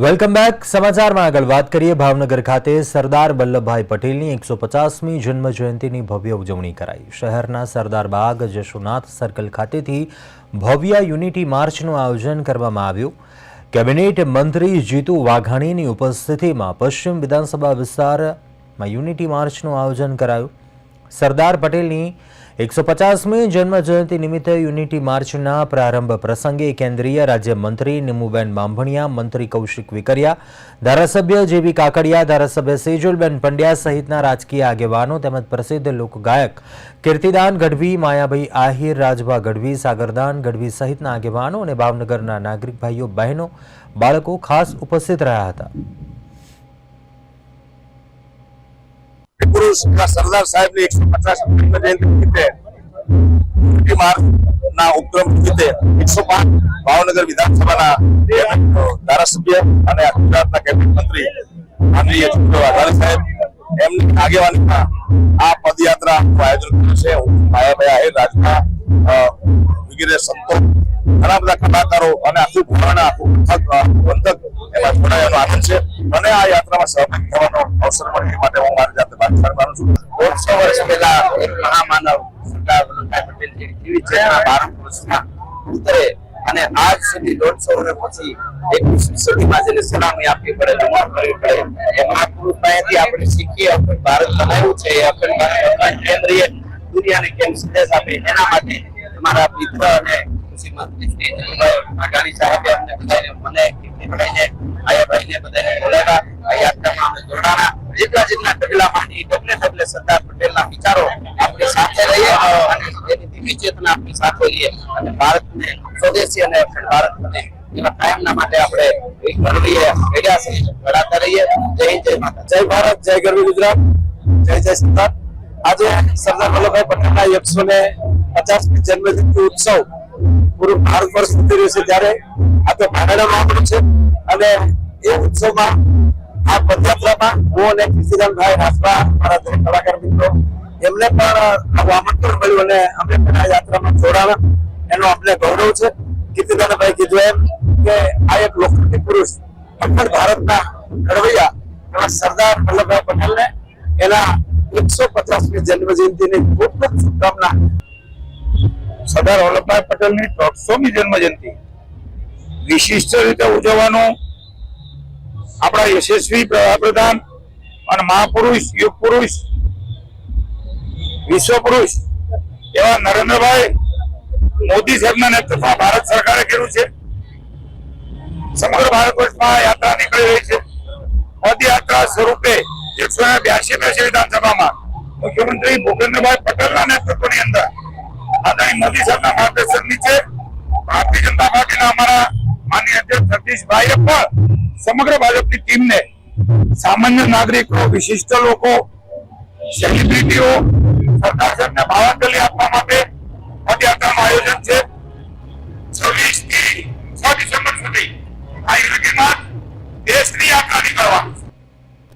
Welcome back. સમાચારમાં આગળ વાત કરીએ. ભાવનગર ખાતે સરદાર વલ્લભભાઈ પટેલની 150મી જન્મ જયંતિની ભવ્ય ઉજવણી કરાઈ. શહેરના સરદાર બાગ જશોનાથ સર્કલ ખાતેથી ભવ્ય યુનિટી માર્ચનું આયોજન કરવામાં આવ્યું. કેબિનેટ મંત્રી જીતુ વાઘાણીની ઉપસ્થિતિમાં પશ્ચિમ વિધાનસભા વિસ્તારમાં યુનિટી માર્ચનું આયોજન કરાયું. સરદાર પટેલની 150મી જન્મ જયંતિ નિમિત્તે યુનિટી માર્ચના પ્રારંભ પ્રસંગે કેન્દ્રીય રાજ્યમંત્રી નિમુબેન બાંભણિયા, મંત્રી કૌશિક વિકરિયા, ધારાસભ્ય જેબી કાકડિયા, ધારાસભ્ય સેજલબેન પંડ્યા સહિતના રાજકીય આગેવાનો તેમજ પ્રસિદ્ધ લોકગાયક કીર્તિદાન ગઢવી, માયાભાઈ આહિર, રાજભા ગઢવી, સાગરદાન ગઢવી સહિતના આગેવાનો અને ભાવનગરના નાગરિક ભાઈઓ બહેનો બાળકો ખાસ ઉપસ્થિત રહ્યા હતા. સરદાર સાહેબ ની 150 જન્મ જયંતિ નિમિત્તે યુનિટી માર્ચના ઉપક્રમ નિમિત્તે 105 ભાવનગર વિધાનસભાના ધારાસભ્ય અને ગુજરાતના કેબિનેટ મંત્રી માનનીય જીતુ વાઘાણી સાહેબ એમની આગેવાનીમાં આ પદયાત્રાનું આયોજન કર્યું છે. માયાભાઈ આહિર, રાજભા વગેરે સંતો, ઘણા બધા કલાકારો અને આખું ભાવના પંથક એમાં જોડાયાનો આનંદ છે. મને આ યાત્રામાં સહભાગી થવાનો અવસર મળે એ માટે હું મારી જાતે વાત કરવાનું છું. 150 વર્ષ પહેલા એક મહામાનવ સરદાર વલ્લભભાઈ પટેલ જે જીવી છે ભારત વર્ષમાં ઉતરે અને આજ સુધી 150 વર્ષ પછી 21મી સદીમાં જેને સલામી આપવી પડે, નમન કરવી પડે, એ મહાપુરુષ પાસેથી આપણે શીખીએ. અખંડ ભારત બનાવ્યું છે, એ અખંડ ભારત કેન્દ્રીય દુનિયાને કેમ સંદેશ આપે એના માટે અમારા મિત્ર અને કૃષિ મંત્રી શ્રી વાઘાણી સાહેબે અમને બધાને, મને કીર્તિભાઈને, આયાભાઈને બધાને બોલાવ્યા. આ યાત્રામાં અમે જોડાણા. જેટલા ડગલામાંથી ડગલે સરદાર પટેલના વિચારો આપણી સાથે રહીએ અને એની દિવ્ય ચેતના આપણી સાથે રહીએ અને ભારતને સ્વદેશી અને અખંડ ભારત બને એવા કાયમના માટે આપણે એક મળીએ, ભેગા છીએ, લડાતા રહીએ. જય જય માતા, જય ભારત, જય ગરવી ગુજરાત, જય જય સરદાર. આજે સરદાર વલ્લભભાઈ પટેલના 150મી જન્મજયંતિ ઉત્સવ પૂરું ભારત વર્ષ ઉતરી રહ્યું છે ત્યારે આ તો ભાગડામાં આપણું છે અને એ ઉત્સવમાં આ પદયાત્રામાં હું અને કીર્તિદાનભાઈ, રાજભા, મારા દરેક કલાકાર મિત્રો એમને પણ આમંત્રણ મળ્યું અને અમે પણ આ યાત્રામાં જોડાણા. એનો અમને ગૌરવ છે. કીર્તિદાનભાઈ કીધું એમ કે આ એક લોખંડી પુરુષ, અખંડ ભારતના ઘડવૈયા એવા સરદાર વલ્લભભાઈ પટેલને એના 150મી જન્મ જયંતિની ખૂબ ખૂબ શુભકામના. સરદાર વલ્લભભાઈ પટેલની 150મી જન્મ જયંતિ વિશિષ્ટ રીતે ઉજવવાનું આપણા યશસ્વી વડાપ્રધાન અને મહાપુરુષ, યુગ પુરુષ, વિશ્વ પુરુષ એવા નરેન્દ્રભાઈ મોદી સાહેબના નેતૃત્વમાં ભારત સરકારે કર્યું છે. સમગ્ર ભારત વર્ષમાં યાત્રા નીકળી રહી છે. પદયાત્રા સ્વરૂપે 182 વિધાનસભામાં મુખ્યમંત્રી ભૂપેન્દ્રભાઈ પટેલના નેતૃત્વની અંદર આદરણીય મોદી સાહેબના માર્ગદર્શન નીચે ભારતીય જનતા પાર્ટીના અમારા માનનીય અધ્યક્ષ સતીશભાઈએ પણ સમગ્ર ભાજપની ટીમને, સામાન્ય નાગરિકો, વિશિષ્ટ લોકો, સેલિબ્રિટીઓ સરદાર સાહેબને ભાવાંજલિ આપવા માટે